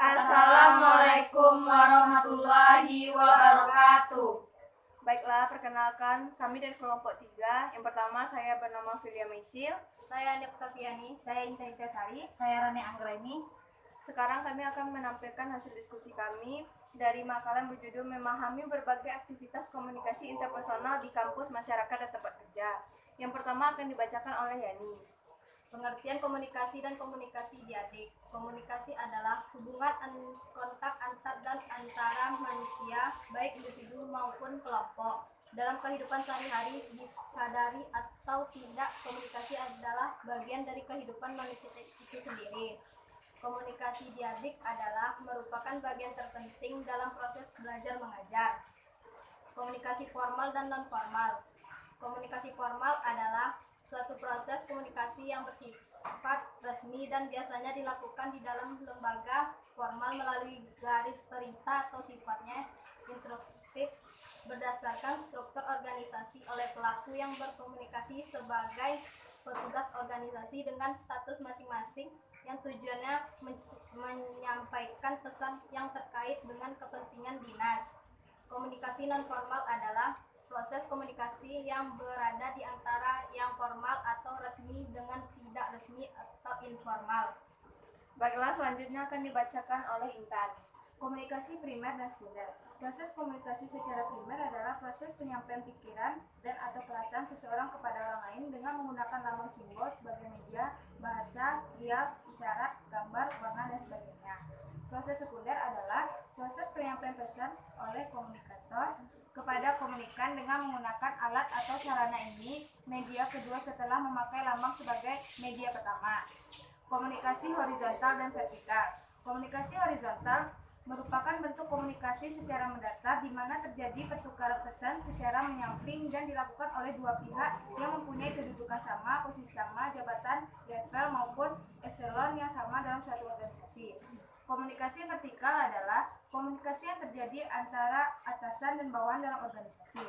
Assalamualaikum warahmatullahi wabarakatuh. Baiklah, perkenalkan kami dari kelompok 3. Yang pertama, saya bernama Filia Maisil. Saya Ania Oktaviani. Saya Inta Sari. Saya Rani Anggraini. Sekarang kami akan menampilkan hasil diskusi kami dari makalah berjudul Memahami Berbagai Aktivitas Komunikasi Interpersonal di Kampus, Masyarakat, dan Tempat Kerja. Yang pertama akan dibacakan oleh Yani. Pengertian komunikasi dan komunikasi diadik. Komunikasi adalah hubungan kontak antar dan antara manusia, baik individu maupun kelompok. Dalam kehidupan sehari-hari, disadari atau tidak, komunikasi adalah bagian dari kehidupan manusia itu sendiri. Komunikasi diadik adalah merupakan bagian terpenting dalam proses belajar mengajar. Komunikasi formal dan non-formal. Komunikasi formal adalah suatu proses komunikasi yang bersifat resmi dan biasanya dilakukan di dalam lembaga formal melalui garis perintah atau sifatnya instruktif berdasarkan struktur organisasi oleh pelaku yang berkomunikasi sebagai petugas organisasi dengan status masing-masing yang tujuannya menyampaikan pesan yang terkait dengan kepentingan dinas. Komunikasi non-formal adalah proses komunikasi yang berada di antara yang formal atau resmi dengan tidak resmi atau informal. Baiklah, selanjutnya akan dibacakan oleh Intan. Komunikasi primer dan sekunder. Proses komunikasi secara primer adalah proses penyampaian pikiran dan atau perasaan seseorang kepada orang lain dengan menggunakan lambang simbol sebagai media, bahasa, riak, isyarat, gambar, warna, dan sebagainya. Proses sekunder adalah proses penyampaian pesan oleh komunikator kepada komunikan dengan menggunakan alat atau sarana ini, media kedua setelah memakai lambang sebagai media pertama. Komunikasi horizontal dan vertikal. Komunikasi horizontal merupakan bentuk komunikasi secara mendatar di mana terjadi pertukaran pesan secara menyamping dan dilakukan oleh dua pihak yang mempunyai kedudukan sama, posisi sama, jabatan, level maupun eselon yang sama dalam suatu organisasi. Komunikasi vertikal adalah komunikasi yang terjadi antara atasan dan bawahan dalam organisasi.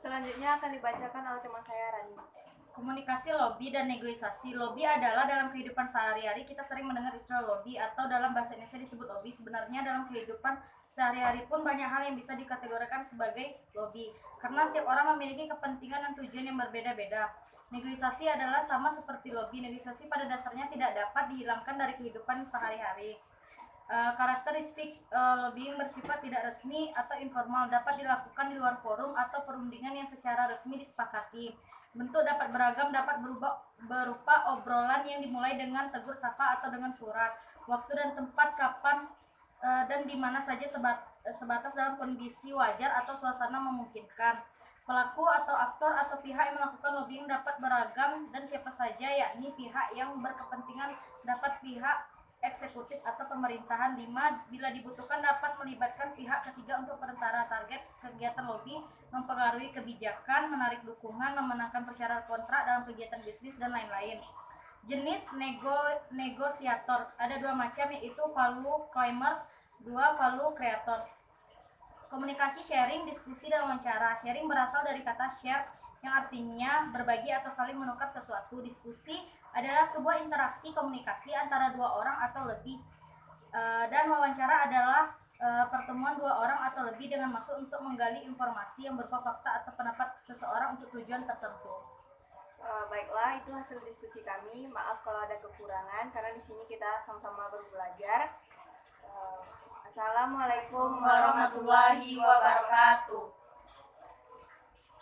Selanjutnya akan dibacakan oleh teman saya, Rani. Komunikasi lobby dan negosiasi. Lobby adalah dalam kehidupan sehari-hari kita sering mendengar istilah lobby atau dalam bahasa Indonesia disebut lobby. Sebenarnya dalam kehidupan sehari-hari pun banyak hal yang bisa dikategorikan sebagai lobby karena setiap orang memiliki kepentingan dan tujuan yang berbeda-beda. Negosiasi adalah sama seperti lobby. Negosiasi pada dasarnya tidak dapat dihilangkan dari kehidupan sehari-hari. Karakteristik lobbying bersifat tidak resmi atau informal, dapat dilakukan di luar forum atau perundingan yang secara resmi disepakati. Bentuk dapat beragam, dapat berupa obrolan yang dimulai dengan tegur sapa atau dengan surat. Waktu dan tempat kapan dan di mana saja sebatas dalam kondisi wajar atau suasana memungkinkan. Pelaku atau aktor atau pihak yang melakukan lobbying dapat beragam dan siapa saja, yakni pihak yang berkepentingan, dapat pihak eksekutif atau pemerintahan. 5. Bila dibutuhkan dapat melibatkan pihak ketiga untuk perantara. Target kegiatan lobby mempengaruhi kebijakan, menarik dukungan, memenangkan persyarat kontrak dalam kegiatan bisnis, dan lain-lain. Jenis negosiator ada 2 macam, yaitu value claimers, 2 value creators. Komunikasi sharing, diskusi, dan wawancara. Sharing berasal dari kata share yang artinya berbagi atau saling menukar sesuatu. Diskusi adalah sebuah interaksi komunikasi antara 2 orang atau lebih. Dan wawancara adalah pertemuan 2 orang atau lebih dengan maksud untuk menggali informasi yang berupa fakta atau pendapat seseorang untuk tujuan tertentu. Baiklah, itu hasil diskusi kami. Maaf kalau ada kekurangan karena di sini kita sama-sama belajar. Assalamualaikum warahmatullahi wabarakatuh.